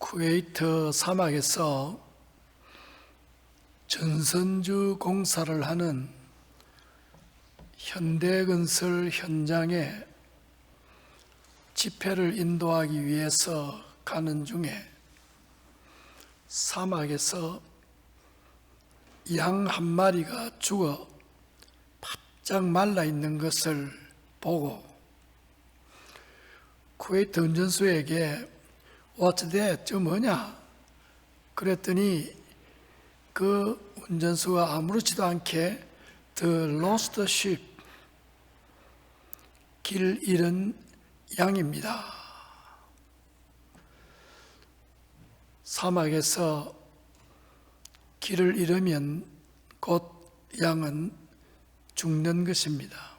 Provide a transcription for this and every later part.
쿠웨이트 사막에서 전선주 공사를 하는 현대건설 현장에 집회를 인도하기 위해서 가는 중에 사막에서 양 한 마리가 죽어 바짝 말라 있는 것을 보고 쿠웨이트 운전수에게 What's that? 저 뭐냐? 그랬더니 그 운전수가 아무렇지도 않게 The lost sheep, 길 잃은 양입니다. 사막에서 길을 잃으면 곧 양은 죽는 것입니다.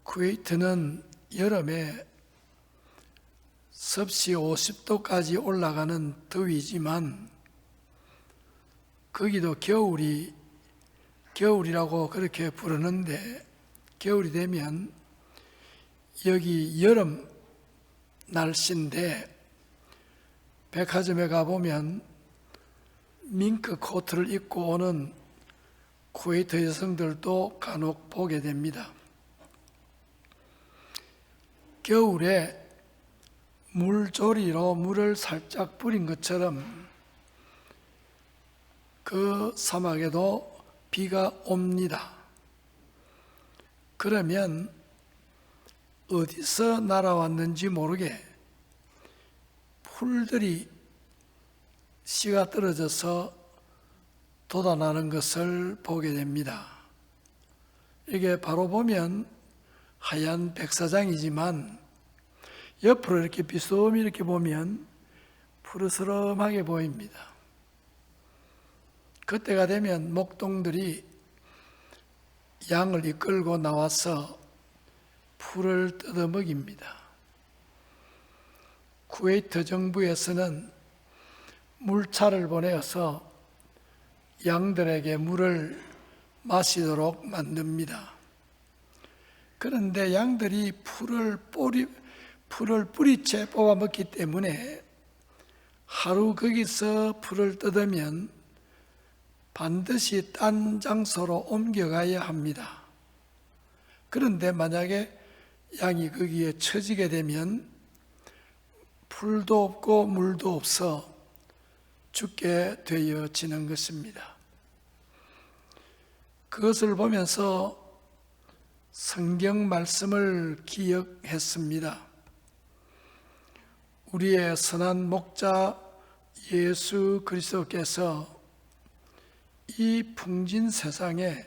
쿠웨이트는 여름에 섭씨 50도까지 올라가는 더위지만 거기도 겨울이라고 그렇게 부르는데 겨울이 되면 여기 여름 날씨인데 백화점에 가보면 밍크 코트를 입고 오는 쿠웨이트 여성들도 간혹 보게 됩니다. 겨울에 물조리로 물을 살짝 뿌린 것처럼 그 사막에도 비가 옵니다. 그러면 어디서 날아왔는지 모르게 풀들이 씨가 떨어져서 돋아나는 것을 보게 됩니다. 이게 바로 보면 하얀 백사장이지만 옆으로 이렇게 비스듬히 이렇게 보면 푸르스름하게 보입니다. 그때가 되면 목동들이 양을 이끌고 나와서 풀을 뜯어먹입니다. 쿠웨이트 정부에서는 물차를 보내어서 양들에게 물을 마시도록 만듭니다. 그런데 양들이 풀을 뿌리채 뽑아 먹기 때문에 하루 거기서 풀을 뜯으면 반드시 딴 장소로 옮겨가야 합니다. 그런데 만약에 양이 거기에 처지게 되면 풀도 없고 물도 없어 죽게 되어지는 것입니다. 그것을 보면서 성경 말씀을 기억했습니다. 우리의 선한 목자 예수 그리스도께서 이 풍진 세상에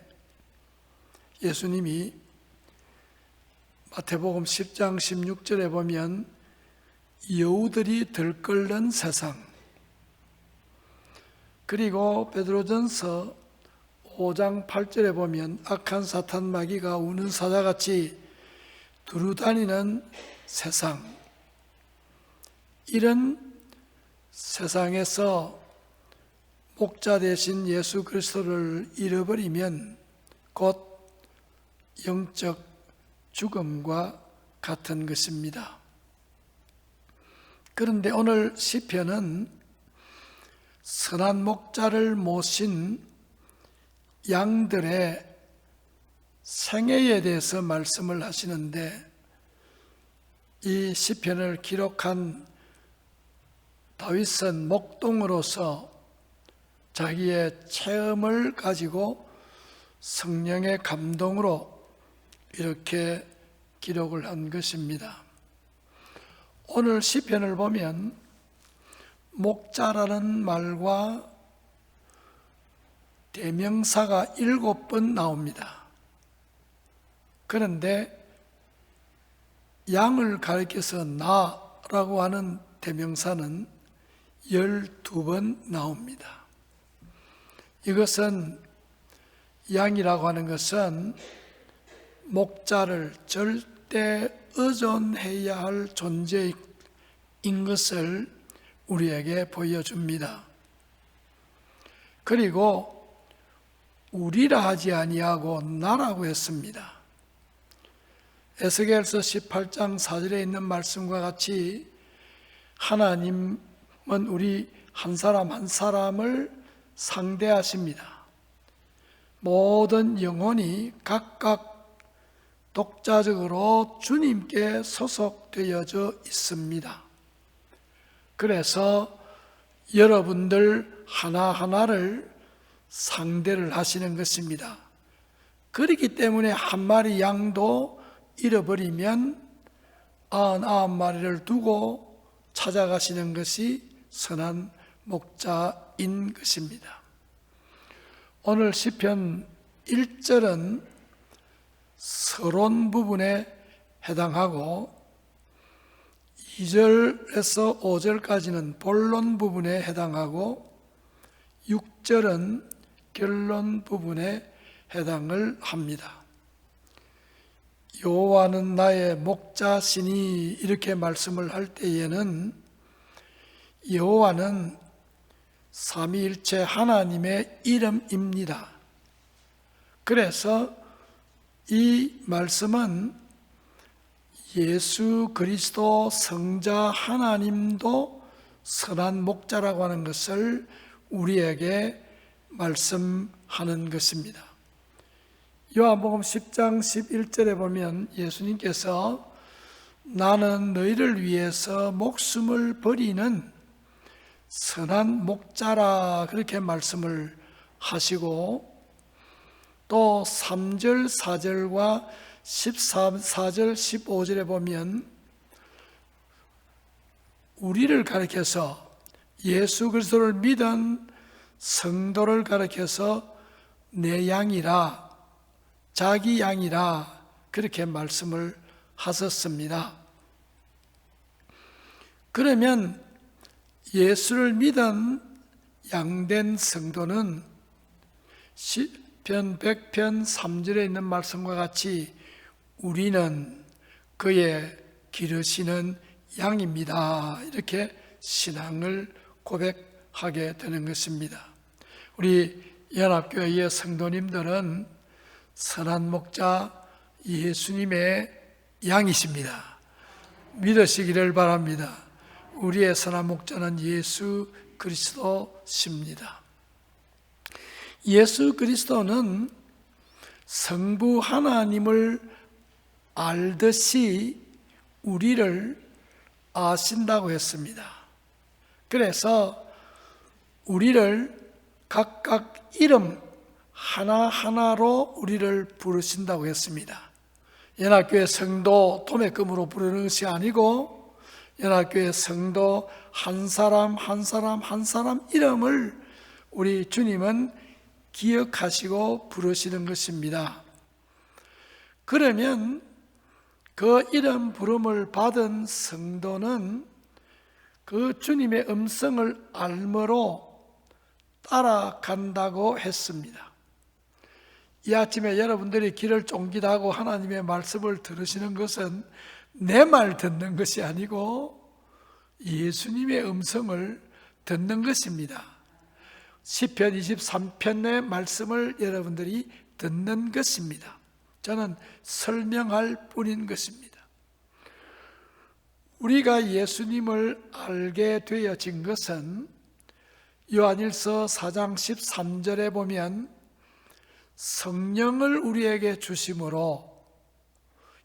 예수님이 마태복음 10장 16절에 보면 여우들이 들끓는 세상, 그리고 베드로전서 5장 8절에 보면 악한 사탄 마귀가 우는 사자같이 두루다니는 세상, 이런 세상에서 목자 되신 예수 그리스도를 잃어버리면 곧 영적 죽음과 같은 것입니다. 그런데 오늘 시편은 선한 목자를 모신 양들의 생애에 대해서 말씀을 하시는데 이 시편을 기록한 다윗은 목동으로서 자기의 체험을 가지고 성령의 감동으로 이렇게 기록을 한 것입니다. 오늘 시편을 보면 목자라는 말과 대명사가 7번 나옵니다. 그런데 양을 가리켜서 나라고 하는 대명사는 12번 나옵니다. 이것은 양이라고 하는 것은 목자를 절대 의존해야 할 존재인 것을 우리에게 보여줍니다. 그리고 우리라 하지 아니하고 나라고 했습니다. 에스겔서 18장 4절에 있는 말씀과 같이 하나님은 우리 한 사람 한 사람을 상대하십니다. 모든 영혼이 각각 독자적으로 주님께 소속되어져 있습니다. 그래서 여러분들 하나하나를 상대를 하시는 것입니다. 그렇기 때문에 한 마리 양도 잃어버리면 99마리를 두고 찾아가시는 것이 선한 목자인 것입니다. 오늘 시편 1절은 서론 부분에 해당하고 2절에서 5절까지는 본론 부분에 해당하고 6절은 결론 부분에 해당을 합니다. 여호와는 나의 목자시니 이렇게 말씀을 할 때에는 여호와는 삼위일체 하나님의 이름입니다. 그래서 이 말씀은 예수 그리스도 성자 하나님도 선한 목자라고 하는 것을 우리에게 말씀하는 것입니다. 요한복음 10장 11절에 보면 예수님께서 나는 너희를 위해서 목숨을 버리는 선한 목자라 그렇게 말씀을 하시고, 또 3절 4절과 14절 15절에 보면 우리를 가리켜서 예수 그리스도를 믿은 성도를 가리켜서 내 양이라, 자기 양이라 그렇게 말씀을 하셨습니다. 그러면 예수를 믿은 양된 성도는 시편 100편 3절에 있는 말씀과 같이 우리는 그의 기르시는 양입니다. 이렇게 신앙을 고백하게 되는 것입니다. 우리 연합교회의 성도님들은 선한 목자 예수님의 양이십니다. 믿으시기를 바랍니다. 우리의 선한 목자는 예수 그리스도십니다. 예수 그리스도는 성부 하나님을 알듯이 우리를 아신다고 했습니다. 그래서 우리를 각각 이름 하나하나로 우리를 부르신다고 했습니다. 연합교회 성도 도매금으로 부르는 것이 아니고 연합교회 성도 한 사람 한 사람 한 사람 이름을 우리 주님은 기억하시고 부르시는 것입니다. 그러면 그 이름 부름을 받은 성도는 그 주님의 음성을 알므로 따라간다고 했습니다. 이 아침에 여러분들이 귀를 쫑깃하고 하나님의 말씀을 들으시는 것은 내 말 듣는 것이 아니고 예수님의 음성을 듣는 것입니다. 시편 23편의 말씀을 여러분들이 듣는 것입니다. 저는 설명할 뿐인 것입니다. 우리가 예수님을 알게 되어진 것은 요한일서 4장 13절에 보면 성령을 우리에게 주심으로,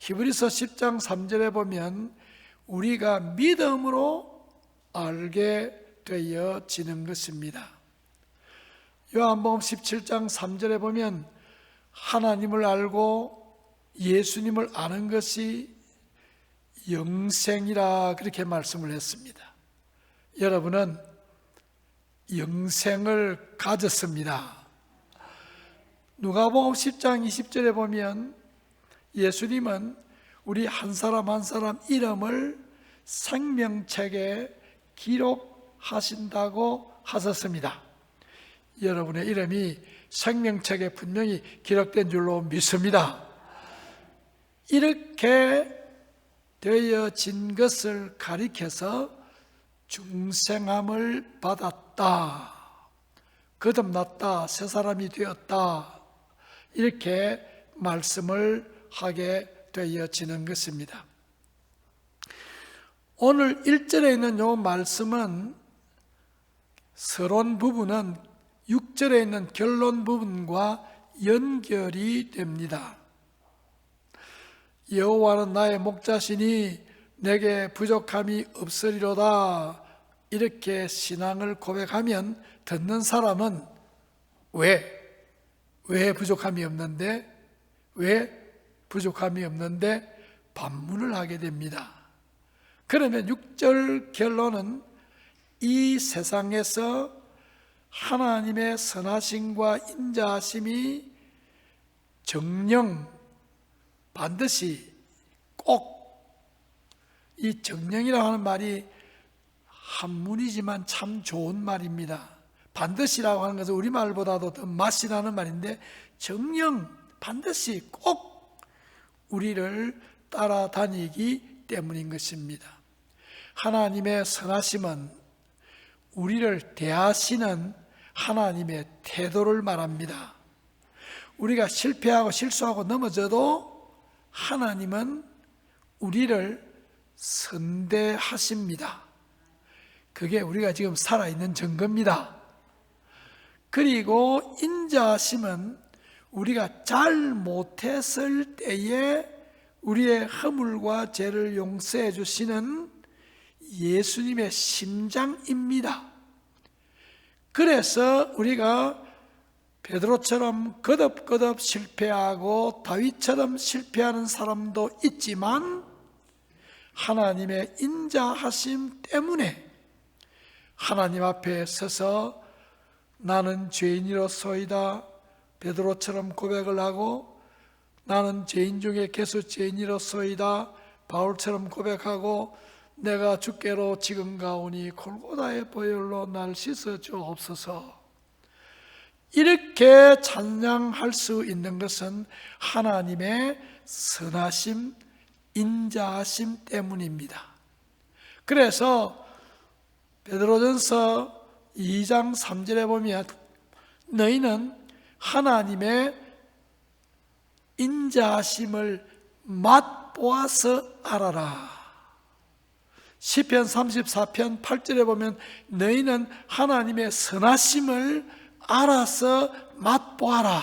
히브리서 10장 3절에 보면 우리가 믿음으로 알게 되어지는 것입니다. 요한복음 17장 3절에 보면 하나님을 알고 예수님을 아는 것이 영생이라 그렇게 말씀을 했습니다. 여러분은 영생을 가졌습니다. 누가복음 10장 20절에 보면 예수님은 우리 한 사람 한 사람 이름을 생명책에 기록하신다고 하셨습니다. 여러분의 이름이 생명책에 분명히 기록된 줄로 믿습니다. 이렇게 되어진 것을 가리켜서 중생함을 받았다, 거듭났다, 새 사람이 되었다, 이렇게 말씀을 하게 되어지는 것입니다. 오늘 1절에 있는 요 말씀은 서론 부분은 6절에 있는 결론 부분과 연결이 됩니다. 여호와는 나의 목자시니 내게 부족함이 없으리로다. 이렇게 신앙을 고백하면 듣는 사람은 왜 부족함이 없는데? 왜 부족함이 없는데? 반문을 하게 됩니다. 그러면 6절 결론은 이 세상에서 하나님의 선하심과 인자하심이 정령 반드시 꼭, 이 정령이라고 하는 말이 한문이지만 참 좋은 말입니다. 반드시라고 하는 것은 우리말보다도 더 맛이 나는 말인데, 정령 반드시 꼭 우리를 따라다니기 때문인 것입니다. 하나님의 선하심은 우리를 대하시는 하나님의 태도를 말합니다. 우리가 실패하고 실수하고 넘어져도 하나님은 우리를 선대하십니다. 그게 우리가 지금 살아있는 증거입니다. 그리고 인자하심은 우리가 잘못했을 때에 우리의 허물과 죄를 용서해 주시는 예수님의 심장입니다. 그래서 우리가 베드로처럼 거듭거듭 실패하고 다윗처럼 실패하는 사람도 있지만 하나님의 인자하심 때문에 하나님 앞에 서서 나는 죄인이로소이다 베드로처럼 고백을 하고, 나는 죄인 중에 개수 죄인이로소이다 바울처럼 고백하고, 내가 주께로 지금 가오니 골고다의 보혈로 날 씻어 주옵소서, 이렇게 찬양할 수 있는 것은 하나님의 선하심, 인자하심 때문입니다. 그래서 베드로전서 2장 3절에 보면 너희는 하나님의 인자하심을 맛보아서 알아라. 시편 34편 8절에 보면 너희는 하나님의 선하심을 알아서 맛보아라.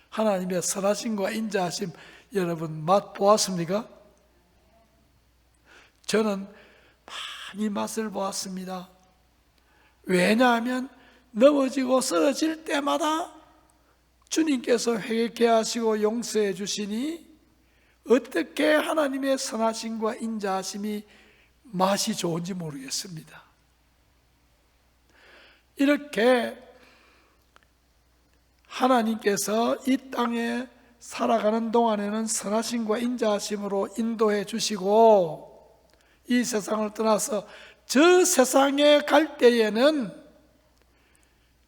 하나님의 선하심과 인자하심 여러분 맛보았습니까? 저는 많이 맛을 보았습니다. 왜냐하면 넘어지고 쓰러질 때마다 주님께서 회개케 하시고 용서해 주시니 어떻게 하나님의 선하심과 인자하심이 맛이 좋은지 모르겠습니다. 이렇게 하나님께서 이 땅에 살아가는 동안에는 선하심과 인자하심으로 인도해 주시고, 이 세상을 떠나서 저 세상에 갈 때에는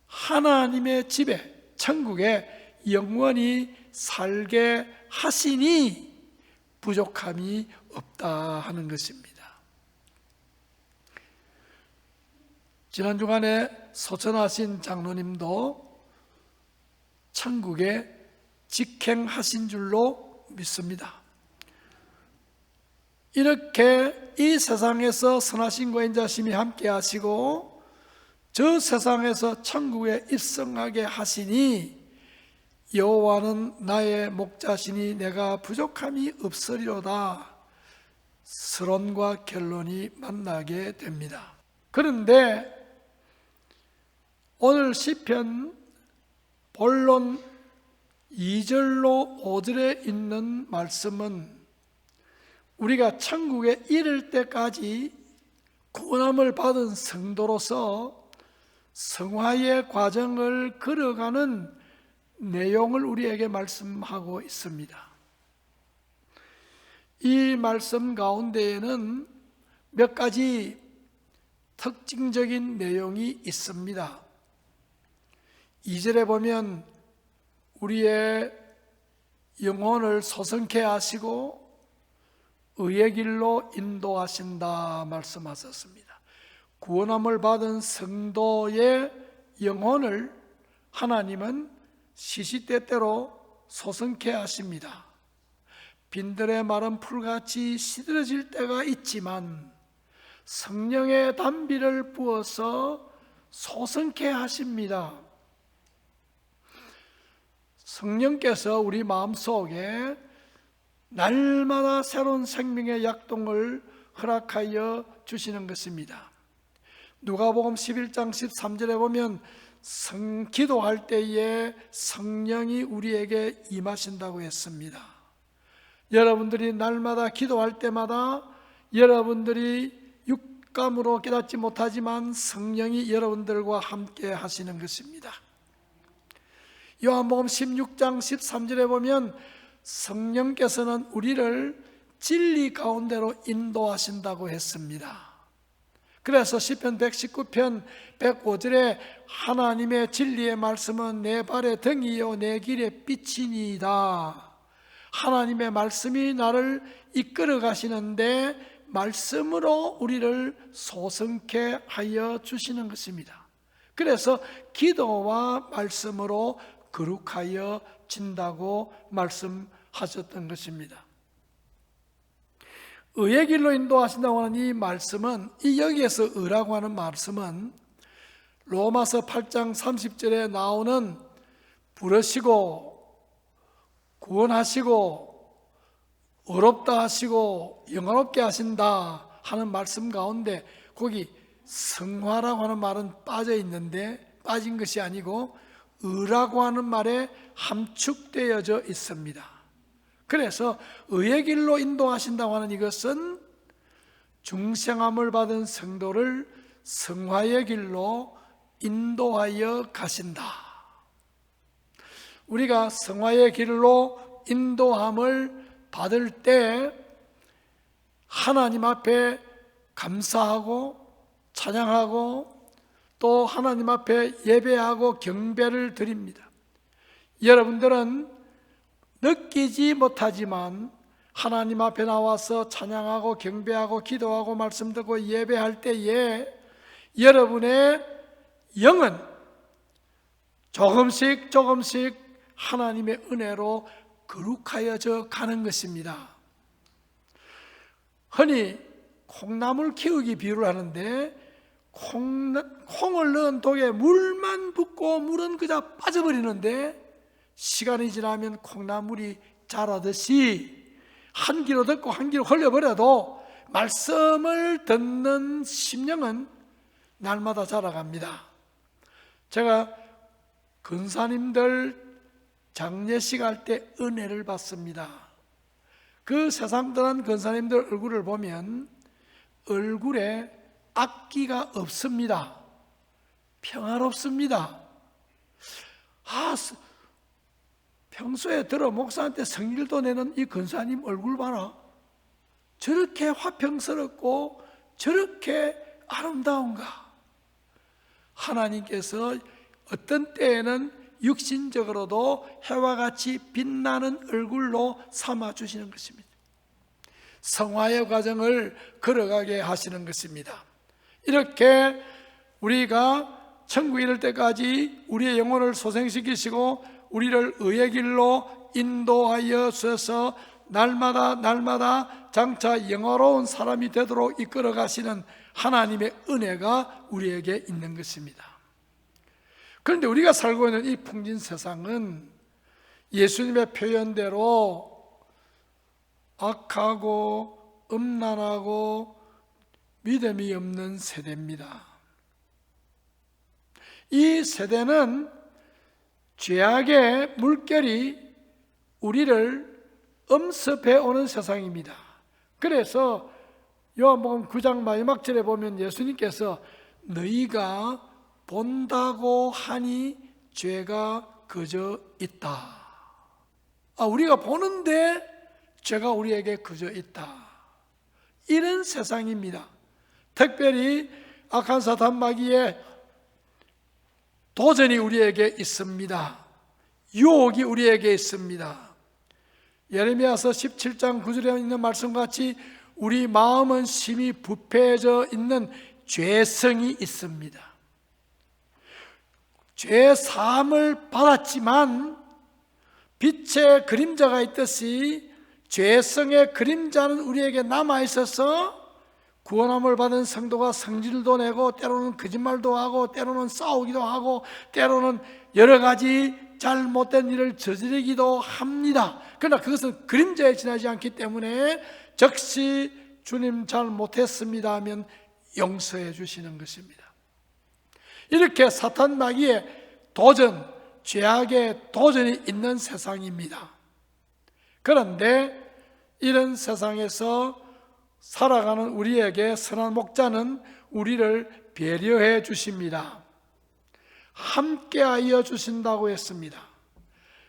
하나님의 집에, 천국에 영원히 살게 하시니 부족함이 없다 하는 것입니다. 지난 주간에 소천하신 장로님도 천국에 직행하신 줄로 믿습니다. 이렇게 이 세상에서 선하심과 인자심이 함께 하시고 저 세상에서 천국에 입성하게 하시니 여호와는 나의 목자시니 내가 부족함이 없으리로다. 서론과 결론이 만나게 됩니다. 그런데 오늘 시편 본론 2절로 5절에 있는 말씀은 우리가 천국에 이를 때까지 구원함을 받은 성도로서 성화의 과정을 걸어가는 내용을 우리에게 말씀하고 있습니다. 이 말씀 가운데에는 몇 가지 특징적인 내용이 있습니다. 2절에 보면 우리의 영혼을 소성케 하시고 의의 길로 인도하신다 말씀하셨습니다. 구원함을 받은 성도의 영혼을 하나님은 시시때때로 소성케 하십니다. 빈들에 마른 풀같이 시들어질 때가 있지만 성령의 단비를 부어서 소성케 하십니다. 성령께서 우리 마음속에 날마다 새로운 생명의 약동을 허락하여 주시는 것입니다. 누가복음 11장 13절에 보면 기도할 때에 성령이 우리에게 임하신다고 했습니다. 여러분들이 날마다 기도할 때마다 여러분들이 육감으로 깨닫지 못하지만 성령이 여러분들과 함께 하시는 것입니다. 요한복음 16장 13절에 보면 성령께서는 우리를 진리 가운데로 인도하신다고 했습니다. 그래서 시편 119편 105절에 하나님의 진리의 말씀은 내 발의 등이요 내 길의 빛이니이다. 하나님의 말씀이 나를 이끌어 가시는데 말씀으로 우리를 소성케 하여 주시는 것입니다. 그래서 기도와 말씀으로 거룩하여 진다고 말씀하셨던 것입니다. 의의 길로 인도하신다고 하는 이 말씀은, 이 여기에서 의라고 하는 말씀은 로마서 8장 30절에 나오는 부르시고 구원하시고 어렵다 하시고 영원롭게 하신다 하는 말씀 가운데 거기 성화라고 하는 말은 빠져 있는데, 빠진 것이 아니고 의라고 하는 말에 함축되어져 있습니다. 그래서 의의 길로 인도하신다고 하는 이것은 중생함을 받은 성도를 성화의 길로 인도하여 가신다. 우리가 성화의 길로 인도함을 받을 때 하나님 앞에 감사하고 찬양하고 또 하나님 앞에 예배하고 경배를 드립니다. 여러분들은 느끼지 못하지만 하나님 앞에 나와서 찬양하고 경배하고 기도하고 말씀 듣고 예배할 때에 여러분의 영은 조금씩 하나님의 은혜로 거룩하여져 가는 것입니다. 흔히 콩나물 키우기 비유를 하는데 콩을 넣은 독에 물만 붓고 물은 그저 빠져버리는데 시간이 지나면 콩나물이 자라듯이 한 귀로 듣고 한 귀로 흘려버려도 말씀을 듣는 심령은 날마다 자라갑니다. 제가 근사님들 장례식 할 때 은혜를 받습니다. 그 세상들한 근사님들 얼굴을 보면 얼굴에 악기가 없습니다. 평화롭습니다. 평소에 들어 목사한테 성일도 내는 이 근사님 얼굴 봐라. 저렇게 화평스럽고 저렇게 아름다운가. 하나님께서 어떤 때에는 육신적으로도 해와 같이 빛나는 얼굴로 삼아주시는 것입니다. 성화의 과정을 걸어가게 하시는 것입니다. 이렇게 우리가 천국에 이를 때까지 우리의 영혼을 소생시키시고 우리를 의의 길로 인도하여 주셔서 날마다 장차 영화로운 사람이 되도록 이끌어 가시는 하나님의 은혜가 우리에게 있는 것입니다. 그런데 우리가 살고 있는 이 풍진 세상은 예수님의 표현대로 악하고 음란하고 믿음이 없는 세대입니다. 이 세대는 죄악의 물결이 우리를 엄습해 오는 세상입니다. 그래서 요한복음 9장 마지막 절에 보면 예수님께서 너희가 본다고 하니 죄가 그저 있다. 우리가 보는데 죄가 우리에게 그저 있다. 이런 세상입니다. 특별히 악한 사탄 마귀의 도전이 우리에게 있습니다. 유혹이 우리에게 있습니다. 예레미야서 17장 9절에 있는 말씀같이 우리 마음은 심히 부패해져 있는 죄성이 있습니다. 죄 사함을 받았지만 빛의 그림자가 있듯이 죄성의 그림자는 우리에게 남아있어서 구원함을 받은 성도가 성질도 내고 때로는 거짓말도 하고 때로는 싸우기도 하고 때로는 여러 가지 잘못된 일을 저지르기도 합니다. 그러나 그것은 그림자에 지나지 않기 때문에 즉시 주님 잘 못했습니다 하면 용서해 주시는 것입니다. 이렇게 사탄 마귀의 도전, 죄악의 도전이 있는 세상입니다. 그런데 이런 세상에서 살아가는 우리에게 선한 목자는 우리를 배려해 주십니다. 함께하여 주신다고 했습니다.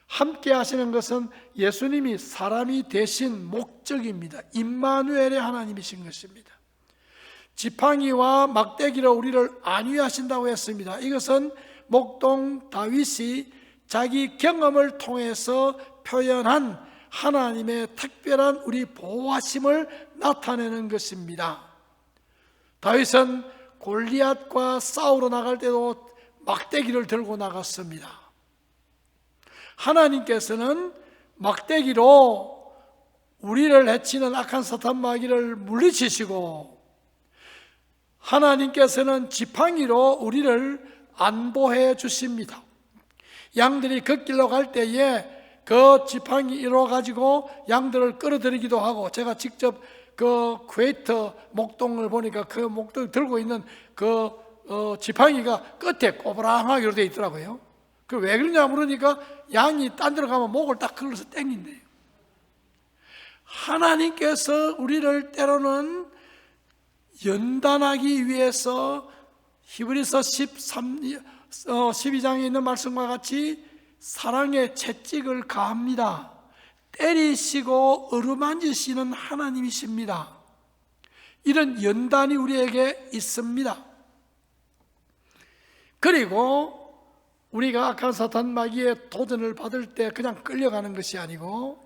함께 하시는 것은 예수님이 사람이 되신 목적입니다. 임마누엘의 하나님이신 것입니다. 지팡이와 막대기로 우리를 안위하신다고 했습니다. 이것은 목동 다윗이 자기 경험을 통해서 표현한 하나님의 특별한 우리 보호하심을 나타내는 것입니다. 다윗은 골리앗과 싸우러 나갈 때도 막대기를 들고 나갔습니다. 하나님께서는 막대기로 우리를 해치는 악한 사탄 마귀를 물리치시고 하나님께서는 지팡이로 우리를 안보해 주십니다. 양들이 걷길로 갈 때에 그 지팡이로 가지고 양들을 끌어들이기도 하고, 제가 직접 그 쿠웨이트 목동을 보니까 그 목동을 들고 있는 그 지팡이가 끝에 꼬부랑하게 되어 있더라고요. 그 왜 그러냐 물으니까 양이 딴 데로 가면 목을 딱 걸러서 땡긴대요. 하나님께서 우리를 때로는 연단하기 위해서 히브리서 12장에 있는 말씀과 같이 사랑의 채찍을 가합니다. 때리시고 어루만지시는 하나님이십니다. 이런 연단이 우리에게 있습니다. 그리고 우리가 악한 사탄 마귀의 도전을 받을 때 그냥 끌려가는 것이 아니고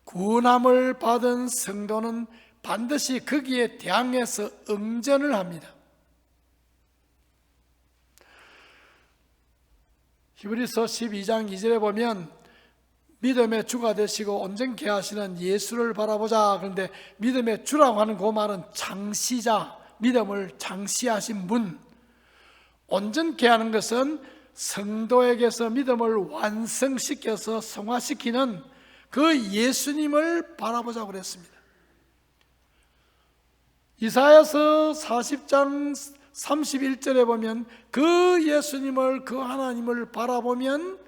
구원함을 받은 성도는 반드시 거기에 대항해서 응전을 합니다. 히브리서 12장 2절에 보면 믿음의 주가 되시고 온전케 하시는 예수를 바라보자. 그런데 믿음의 주라고 하는 그 말은 장시자, 믿음을 장시하신 분. 온전케 하는 것은 성도에게서 믿음을 완성시켜서 성화시키는 그 예수님을 바라보자고 그랬습니다. 이사야서 40장 31절에 보면 그 예수님을, 그 하나님을 바라보면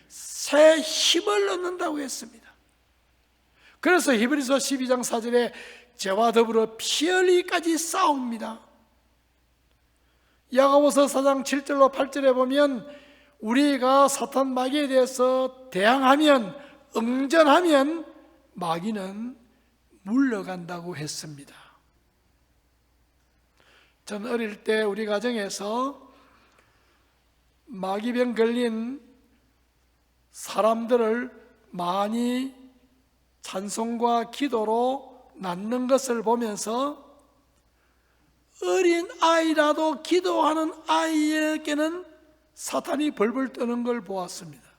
새 힘을 얻는다고 했습니다. 그래서 히브리서 12장 4절에 죄와 더불어 피 흘리기까지 싸웁니다. 야고보서 4장 7절로 8절에 보면 우리가 사탄 마귀에 대해서 대항하면, 응전하면 마귀는 물러간다고 했습니다. 전 어릴 때 우리 가정에서 마귀병 걸린 사람들을 많이 찬송과 기도로 낫는 것을 보면서 어린 아이라도 기도하는 아이에게는 사탄이 벌벌 떠는 걸 보았습니다.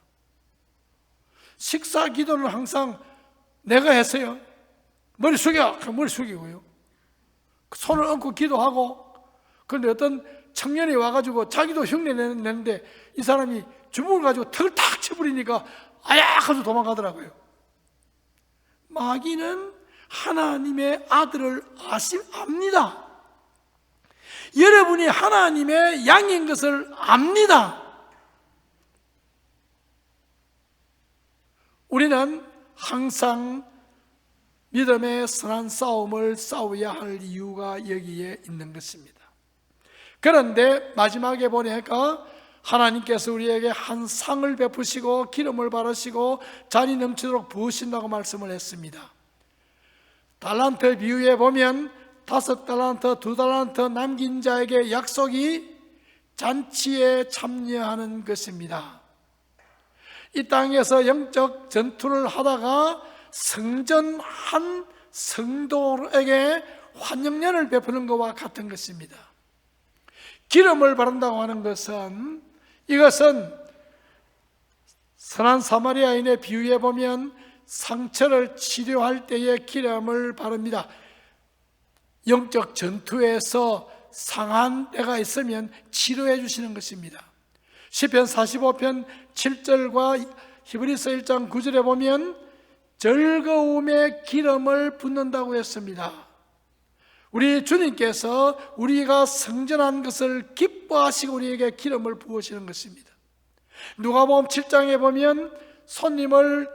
식사 기도는 항상 내가 했어요. 머리 숙여! 머리 숙이고요. 손을 얹고 기도하고, 그런데 어떤 청년이 와가지고 자기도 흉내 내는데 이 사람이 주먹을 가지고 턱을 탁 쳐버리니까 아야! 하면서 도망가더라고요. 마귀는 하나님의 아들을 압니다. 여러분이 하나님의 양인 것을 압니다. 우리는 항상 믿음의 선한 싸움을 싸워야 할 이유가 여기에 있는 것입니다. 그런데 마지막에 보니까 하나님께서 우리에게 한 상을 베푸시고 기름을 바르시고 잔이 넘치도록 부으신다고 말씀을 했습니다. 달란트 비유에 보면 5달란트, 2달란트 남긴 자에게 약속이 잔치에 참여하는 것입니다. 이 땅에서 영적 전투를 하다가 성전한 성도에게 환영년을 베푸는 것과 같은 것입니다. 기름을 바른다고 하는 것은, 이것은 선한 사마리아인의 비유에 보면 상처를 치료할 때에 기름을 바릅니다. 영적 전투에서 상한 때가 있으면 치료해 주시는 것입니다. 시편 45편 7절과 히브리서 1장 9절에 보면 즐거움에 기름을 붓는다고 했습니다. 우리 주님께서 우리가 성전한 것을 기뻐하시고 우리에게 기름을 부으시는 것입니다. 누가복음 7장에 보면 손님을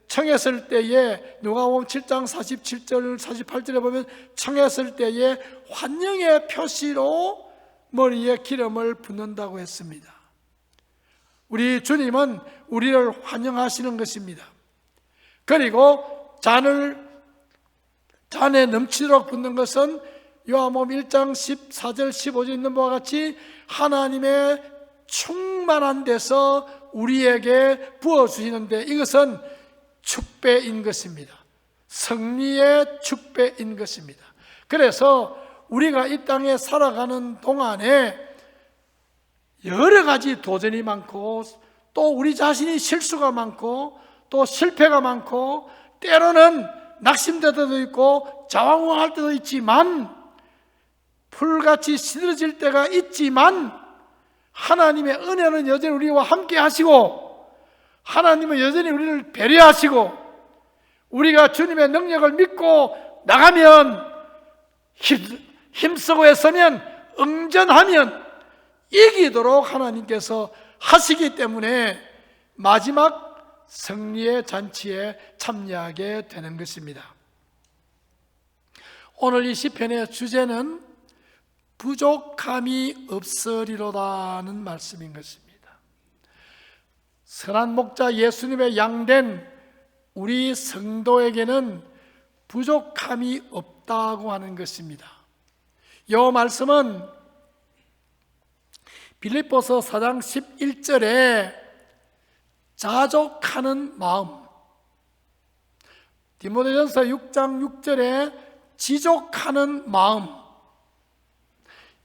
청했을 때에, 누가복음 7장 47절 48절에 보면 청했을 때에 환영의 표시로 머리에 기름을 붓는다고 했습니다. 우리 주님은 우리를 환영하시는 것입니다. 그리고 잔에 넘치도록 붓는 것은 요한복음 1장 14절 15절 있는 바와 같이 하나님의 충만한 데서 우리에게 부어주시는데, 이것은 축배인 것입니다. 승리의 축배인 것입니다. 그래서 우리가 이 땅에 살아가는 동안에 여러 가지 도전이 많고, 또 우리 자신이 실수가 많고, 또 실패가 많고, 때로는 낙심될 때도 있고 자왕왕할 때도 있지만, 풀같이 시들어질 때가 있지만, 하나님의 은혜는 여전히 우리와 함께 하시고, 하나님은 여전히 우리를 배려하시고, 우리가 주님의 능력을 믿고 나가면, 힘쓰고 애쓰면, 응전하면 이기도록 하나님께서 하시기 때문에 마지막 승리의 잔치에 참여하게 되는 것입니다. 오늘 이 시편의 주제는 부족함이 없으리로다는 말씀인 것입니다. 선한 목자 예수님의 양된 우리 성도에게는 부족함이 없다고 하는 것입니다. 이 말씀은 빌립보서 4장 11절에 자족하는 마음, 디모데전서 6장 6절에 지족하는 마음,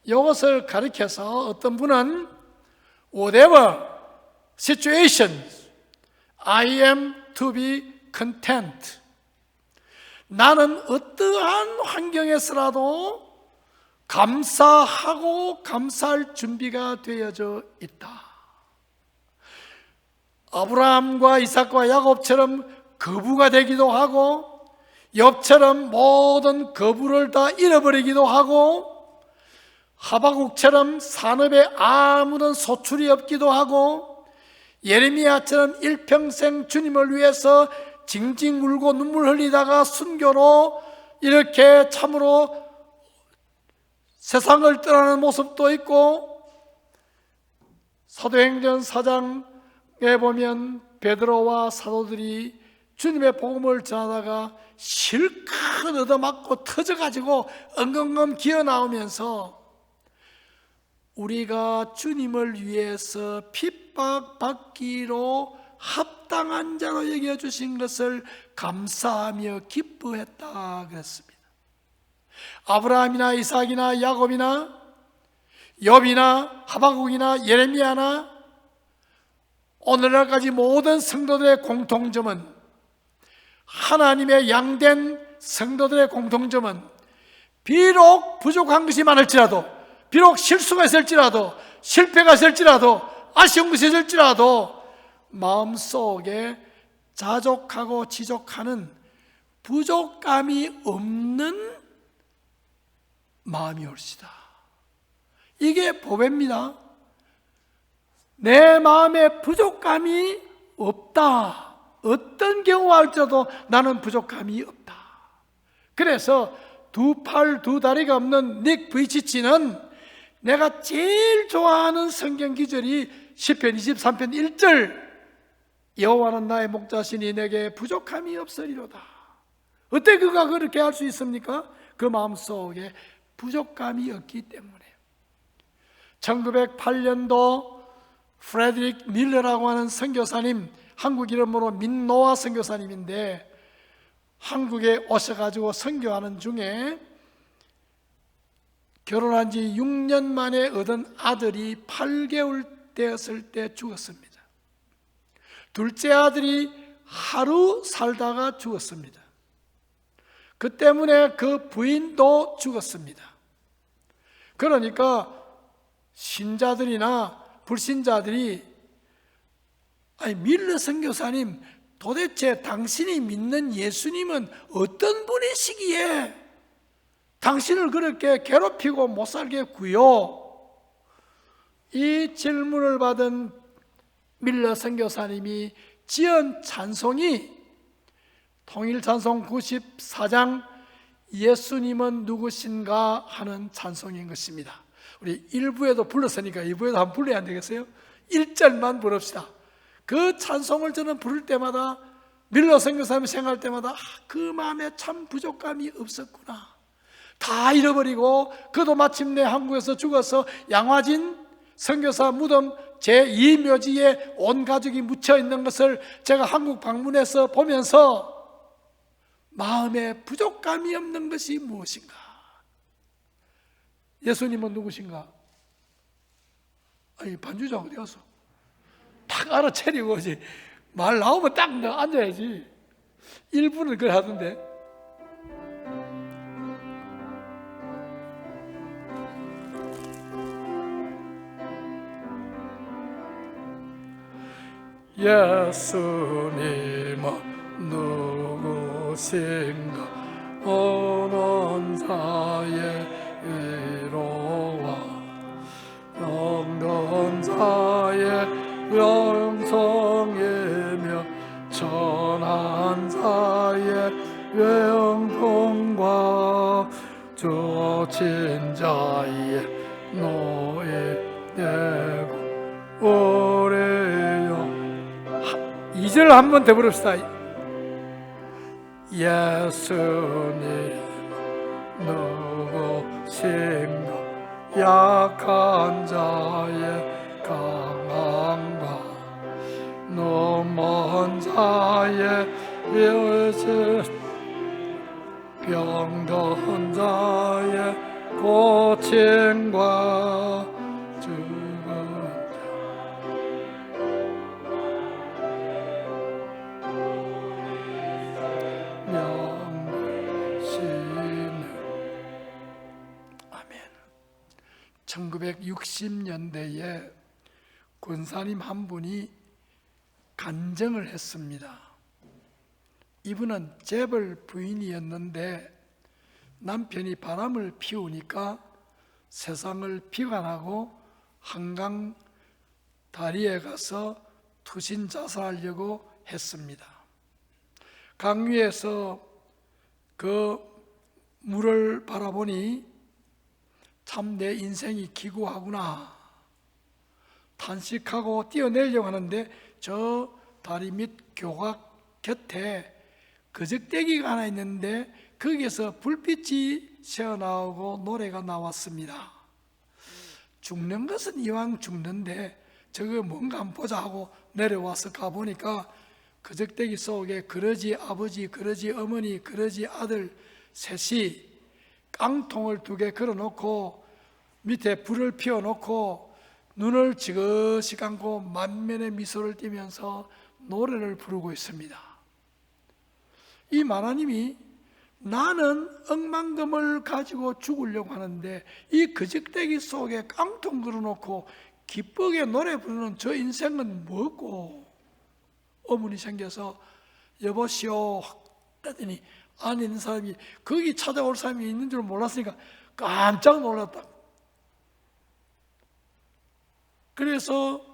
이것을 가리켜서 어떤 분은 whatever situations, I am to be content. 나는 어떠한 환경에서라도 감사하고 감사할 준비가 되어져 있다. 아브라함과 이삭과 야곱처럼 거부가 되기도 하고, 욥처럼 모든 거부를 다 잃어버리기도 하고, 하박국처럼 산업에 아무런 소출이 없기도 하고, 예레미야처럼 일평생 주님을 위해서 징징 울고 눈물 흘리다가 순교로 이렇게 참으로 세상을 떠나는 모습도 있고, 사도행전 4장에 보면 베드로와 사도들이 주님의 복음을 전하다가 실컷 얻어맞고 터져가지고 엉엉엉 기어나오면서 우리가 주님을 위해서 핍박받기로 합당한 자로 여겨주신 것을 감사하며 기뻐했다 그랬습니다. 아브라함이나 이삭이나 야곱이나 욥이나 하박국이나 예레미야나 오늘날까지 모든 성도들의 공통점은, 하나님의 양된 성도들의 공통점은, 비록 부족한 것이 많을지라도, 비록 실수가 있을지라도, 실패가 있을지라도, 아쉬운 것이 있을지라도 마음속에 자족하고 지족하는 부족함이 없는 마음이 올시다. 이게 보배입니다. 내 마음에 부족함이 없다. 어떤 경우가 할지라도 나는 부족함이 없다. 그래서 두 팔 두 다리가 없는 닉 브이치치는 내가 제일 좋아하는 성경 기절이 시편 23편 1절, 여호와는 나의 목자시니 내게 부족함이 없으리로다. 어때 그가 그렇게 할 수 있습니까? 그 마음속에 부족함이 없기 때문에. 1908년도 프레드릭 밀러라고 하는 선교사님, 한국 이름으로 민노아 선교사님인데, 한국에 오셔가지고 선교하는 중에 결혼한 지 6년 만에 얻은 아들이 8개월 되었을 때 죽었습니다. 둘째 아들이 하루 살다가 죽었습니다. 그 때문에 그 부인도 죽었습니다. 그러니까 신자들이나 불신자들이 아니 밀러 선교사님, 도대체 당신이 믿는 예수님은 어떤 분이시기에 당신을 그렇게 괴롭히고 못 살게 구요? 이 질문을 받은 밀러 선교사님이 지은 찬송이 통일찬송 94장 예수님은 누구신가 하는 찬송인 것입니다. 우리 1부에도 불렀으니까 2부에도 한번 불러야 안 되겠어요? 1절만 부릅시다. 그 찬송을 저는 부를 때마다, 밀러 선교사님 생각할 때마다 그 마음에 참 부족감이 없었구나. 다 잃어버리고 그도 마침내 한국에서 죽어서 양화진 선교사 무덤 제2묘지에 온 가족이 묻혀 있는 것을 제가 한국 방문해서 보면서 마음에 부족감이 없는 것이 무엇인가? 예수님은 누구신가? 아니, 반주자 어디 갔어? 딱 알아차리고 이제 말 나오면 딱 앉아야지. 1분을 그래 하던데. 예수님은 누구신가? 오는 자의 위로와 병든 자의 영성이며 천한 자의 영통과 주어진 자의 노예 되고 오래요. 2절 한번 더 부릅시다. 예수님 누구신가? 약한 자의 강함과 눈먼 자의 위세 병든 자의 고침과 죽은 자 명시는. 아멘. 1960년대에 권사님 한 분이 간증을 했습니다. 이분은 재벌 부인이었는데 남편이 바람을 피우니까 세상을 비관하고 한강 다리에 가서 투신 자살하려고 했습니다. 강 위에서 그 물을 바라보니 참 내 인생이 기구하구나 탄식하고 뛰어내려고 하는데 저 다리 밑 교각 곁에 거적대기가 하나 있는데 거기에서 불빛이 새어나오고 노래가 나왔습니다. 죽는 것은 이왕 죽는데 저거 뭔가 한번 보자 하고 내려와서 가보니까 거적대기 속에 그러지 아버지, 그러지 어머니, 그러지 아들 셋이 깡통을 2개 걸어놓고 밑에 불을 피워놓고 눈을 지그시 감고 만면의 미소를 띠면서 노래를 부르고 있습니다. 이 마나님이 나는 억만금을 가지고 죽으려고 하는데 이 거적대기 속에 깡통 걸어놓고 기쁘게 노래 부르는 저 인생은 뭐고? 어머니 생겨서 여보시오 했더니 안에 있는 사람이 거기 찾아올 사람이 있는 줄 몰랐으니까 깜짝 놀랐다. 그래서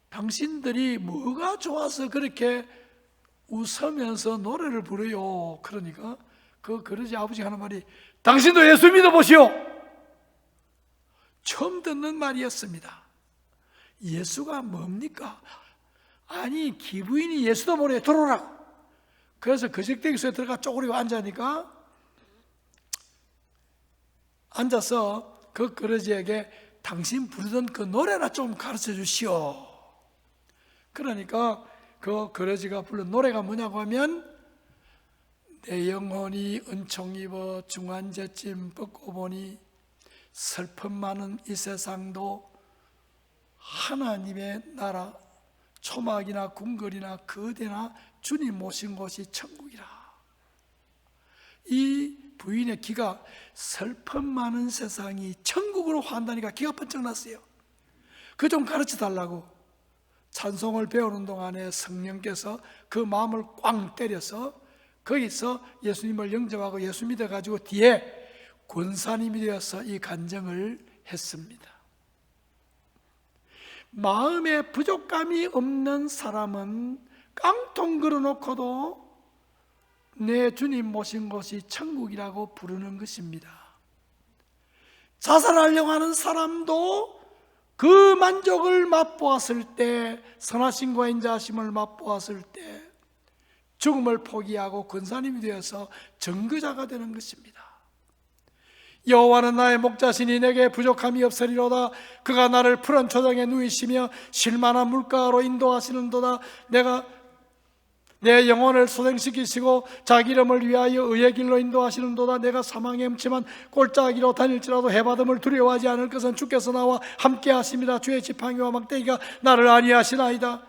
당신들이 뭐가 좋아서 그렇게 웃으면서 노래를 부르요? 그러니까 그 그러지 아버지가 하는 말이 당신도 예수 믿어보시오. 처음 듣는 말이었습니다. 예수가 뭡니까? 아니 기부인이 예수도 모르게 들어오라. 그래서 거적대기 속에 들어가 쪼그리고 앉으니까 앉아서 그 거러지에게 당신 부르던 그 노래나 좀 가르쳐 주시오. 그러니까 그 거러지가 부른 노래가 뭐냐고 하면 내 영혼이 은총 입어 중환제쯤 벗고 보니 슬픔 많은 이 세상도 하나님의 나라 초막이나 궁궐이나 거대나 주님 모신 곳이 천국이라. 이 부인의 기가 슬픔 많은 세상이 천국으로 환다니까 기가 번쩍 났어요. 그 좀 가르쳐 달라고. 찬송을 배우는 동안에 성령께서 그 마음을 꽝 때려서 거기서 예수님을 영접하고 예수 믿어가지고 뒤에 권사님이 되어서 이 간증을 했습니다. 마음에 부족함이 없는 사람은 깡통 걸어놓고도 내 주님 모신 곳이 천국이라고 부르는 것입니다. 자살하려고 하는 사람도 그 만족을 맛보았을 때, 선하심과 인자하심을 맛보았을 때 죽음을 포기하고 권사님이 되어서 증거자가 되는 것입니다. 여호와는 나의 목자시니 내게 부족함이 없으리로다. 그가 나를 푸른 초장에 누이시며 쉴만한 물가로 인도하시는도다. 내가 내 영혼을 소생시키시고 자기 이름을 위하여 의의 길로 인도하시는도다. 내가 사망의 음침한 골짜기로 다닐지라도 해바름을 두려워하지 않을 것은 주께서 나와 함께 하심이라. 주의 지팡이와 막대기가 나를 안위하시나이다.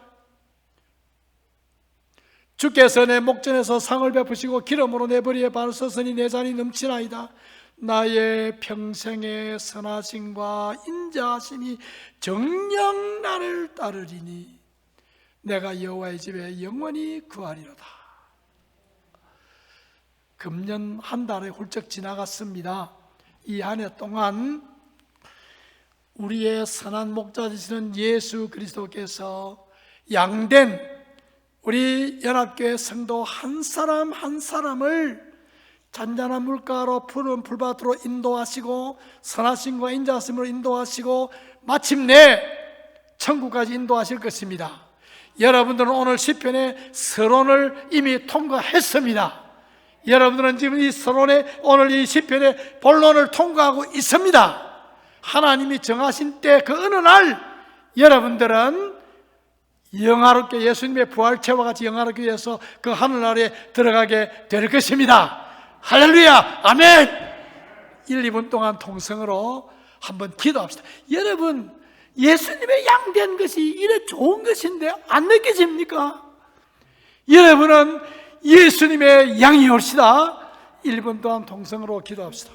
주께서 내 목전에서 상을 베푸시고 기름으로 내 머리에 바를 섰으니 내 잔이 넘치나이다. 나의 평생의 선하심과 인자하심이 정녕 나를 따르리니 내가 여호와의 집에 영원히 거하리로다. 금년 한 달에 훌쩍 지나갔습니다. 이 한 해 동안 우리의 선한 목자 되시는 예수 그리스도께서 양된 우리 연합교회 성도 한 사람 한 사람을 잔잔한 물가로 푸른 풀밭으로 인도하시고 선하심과 인자하심으로 인도하시고 마침내 천국까지 인도하실 것입니다. 여러분들은 오늘 시편의 서론을 이미 통과했습니다. 여러분들은 지금 이 서론의 오늘 이 시편의 본론을 통과하고 있습니다. 하나님이 정하신 때 그 어느 날 여러분들은 영화롭게 예수님의 부활체와 같이 영화롭게 해서 그 하늘나라에 들어가게 될 것입니다. 할렐루야, 아멘. 1, 2분 동안 통성으로 한번 기도합시다. 여러분, 예수님의 양된 것이 이래 좋은 것인데 안 느껴집니까? 여러분은 예수님의 양이 옳시다. 1분 동안 통성으로 기도합시다.